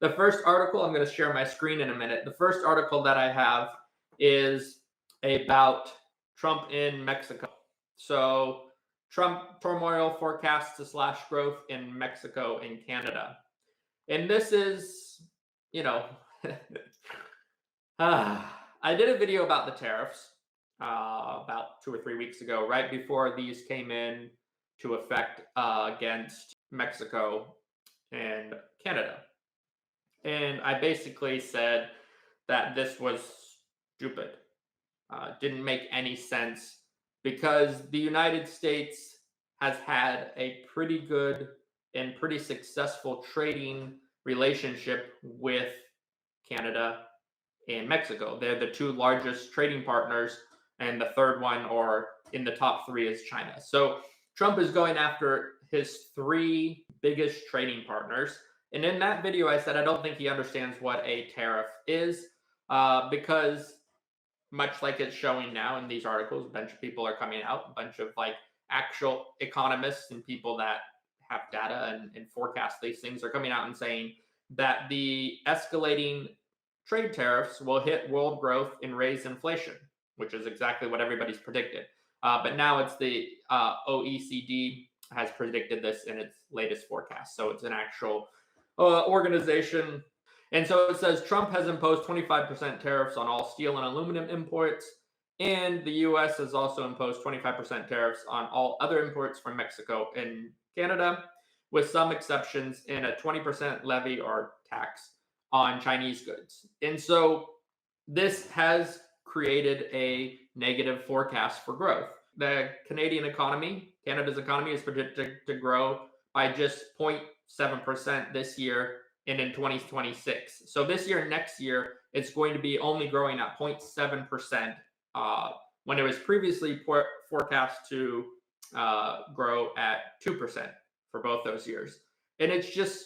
The first article, I'm going to share my screen in a minute. The first article that I have is about Trump in Mexico. So, Trump turmoil forecasts to slash growth in Mexico and Canada. And this is, you know, I did a video about the tariffs about 2 or 3 weeks ago, right before these came in to effect against Mexico and Canada. And I basically said that this was stupid. Didn't make any sense because the United States has had a pretty good and pretty successful trading relationship with Canada and Mexico. They're the two largest trading partners, and the third one, or in the top three, is China. So Trump is going after his three biggest trading partners. And in that video, I said I don't think he understands what a tariff is because, much like it's showing now in these articles, a bunch of people are coming out, a bunch of like actual economists and people that have data and forecast these things are coming out and saying that the escalating trade tariffs will hit world growth and raise inflation, which is exactly what everybody's predicted. But now it's the OECD has predicted this in its latest forecast. So it's an actual organization. And so it says Trump has imposed 25% tariffs on all steel and aluminum imports. And the US has also imposed 25% tariffs on all other imports from Mexico and Canada, with some exceptions, in a 20% levy or tax on Chinese goods. And so this has created a negative forecast for growth. The Canadian economy, Canada's economy, is predicted to grow by just 0.7% this year and in 2026. So this year and next year, it's going to be only growing at 0.7% when it was previously forecast to grow at 2% for both those years. And it's just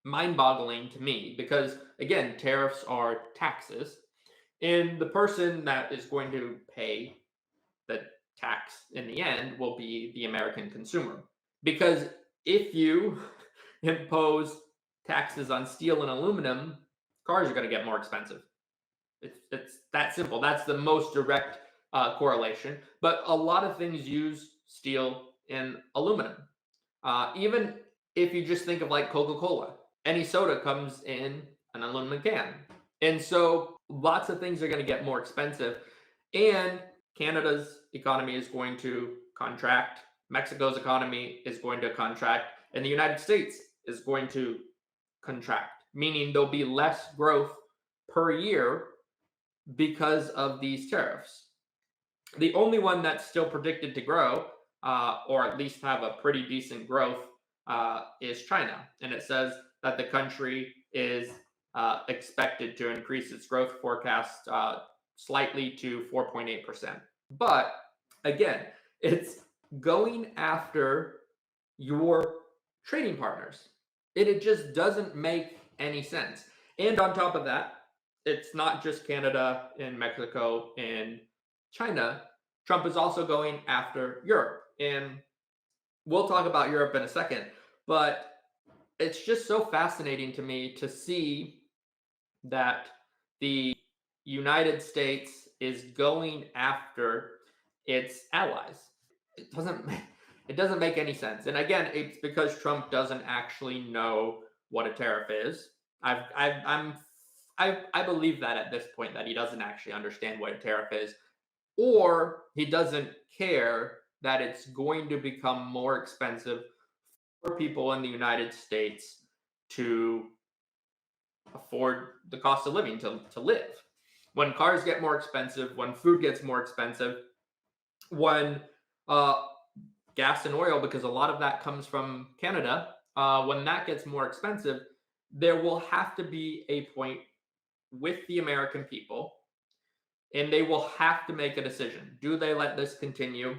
mind-boggling to me because, again, tariffs are taxes, and the person that is going to pay the tax in the end will be the American consumer. Because if you impose taxes on steel and aluminum, cars are going to get more expensive. It's that simple. That's the most direct correlation. But a lot of things use steel and aluminum. Even if you just think of like Coca-Cola, any soda comes in an aluminum can. And so lots of things are going to get more expensive. And Canada's economy is going to contract. Mexico's economy is going to contract. And the United States is going to contract, meaning there'll be less growth per year because of these tariffs. The only one that's still predicted to grow, or at least have a pretty decent growth, is China. And it says that the country is expected to increase its growth forecast slightly to 4.8%. But again, it's going after your trading partners. It just doesn't make any sense. And on top of that, it's not just Canada and Mexico and China. Trump is also going after Europe. And we'll talk about Europe in a second. But it's just so fascinating to me to see that the United States is going after its allies. It doesn't make any sense. And again, it's because Trump doesn't actually know what a tariff is. I believe that at this point that he doesn't actually understand what a tariff is, or he doesn't care that it's going to become more expensive for people in the United States to afford the cost of living, to live. When cars get more expensive, when food gets more expensive, when gas and oil, because a lot of that comes from Canada, when that gets more expensive, there will have to be a point with the American people, and they will have to make a decision. Do they let this continue,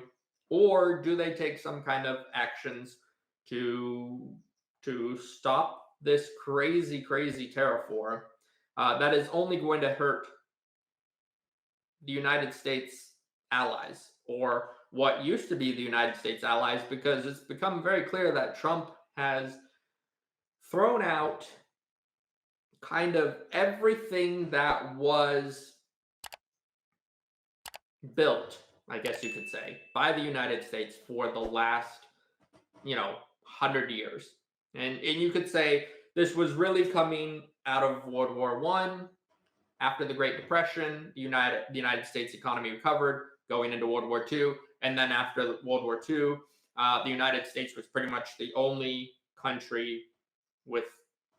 or do they take some kind of actions to stop this crazy tariff war that is only going to hurt the United States allies, or what used to be the United States allies, because it's become very clear that Trump has thrown out kind of everything that was built, I guess you could say, by the United States for the last, 100 years. And you could say this was really coming out of World War One. After the Great Depression, the United States economy recovered, going into World War II, and then after World War II, the United States was pretty much the only country with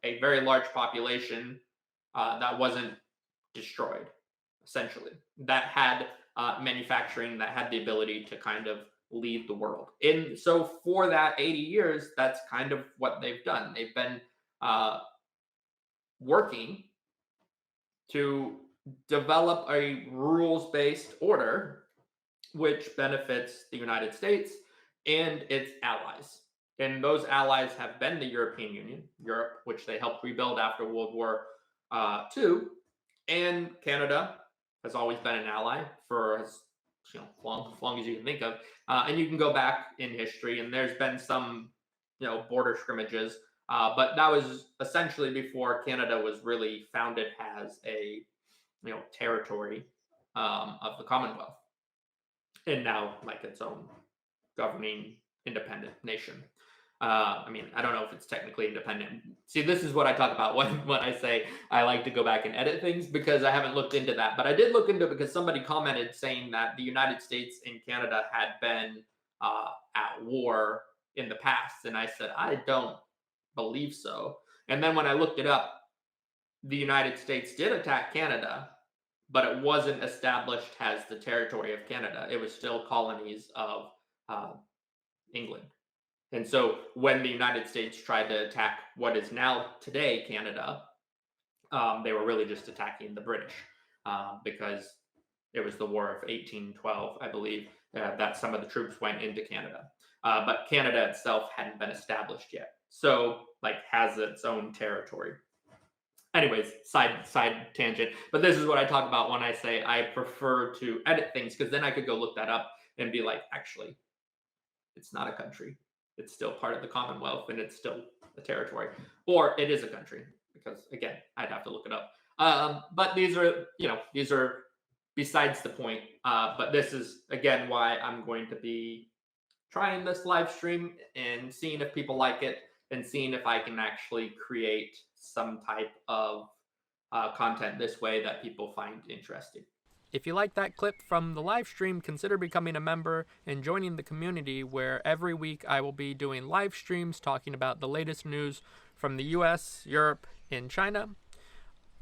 a very large population that wasn't destroyed, essentially, that had manufacturing, that had the ability to kind of lead the world. And so for that 80 years, that's kind of what they've done. They've been working to develop a rules-based order which benefits the United States and its allies. And those allies have been the European Union, Europe, which they helped rebuild after World War II, and Canada has always been an ally for as long as you can think of. And you can go back in history, and there's been some border scrimmages, but that was essentially before Canada was really founded as a territory of the Commonwealth, and now like its own governing independent nation. I don't know if it's technically independent. See, this is what I talk about when I say I like to go back and edit things, because I haven't looked into that. But I did look into it because somebody commented saying that the United States and Canada had been at war in the past. And I said, I don't believe so. And then when I looked it up, the United States did attack Canada, but it wasn't established as the territory of Canada. It was still colonies of England. And so when the United States tried to attack what is now today Canada, they were really just attacking the British, because it was the War of 1812, I believe, that some of the troops went into Canada. But Canada itself hadn't been established yet. So has its own territory. Anyways, side tangent. But this is what I talk about when I say I prefer to edit things, because then I could go look that up and be like, actually, it's not a country. It's still part of the Commonwealth, and it's still a territory. Or it is a country, because again, I'd have to look it up. But these are besides the point. But this is again why I'm going to be trying this live stream and seeing if people like it, and seeing if I can actually create some type of content this way that people find interesting. If you like that clip from the live stream, consider becoming a member and joining the community, where every week I will be doing live streams talking about the latest news from the US, Europe, and China.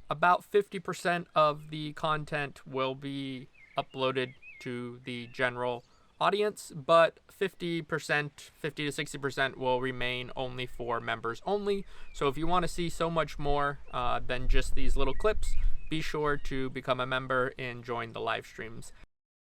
About 50% of the content will be uploaded to the general audience, but 50 to 60% will remain only for members only. So if you want to see so much more than just these little clips, be sure to become a member and join the live streams.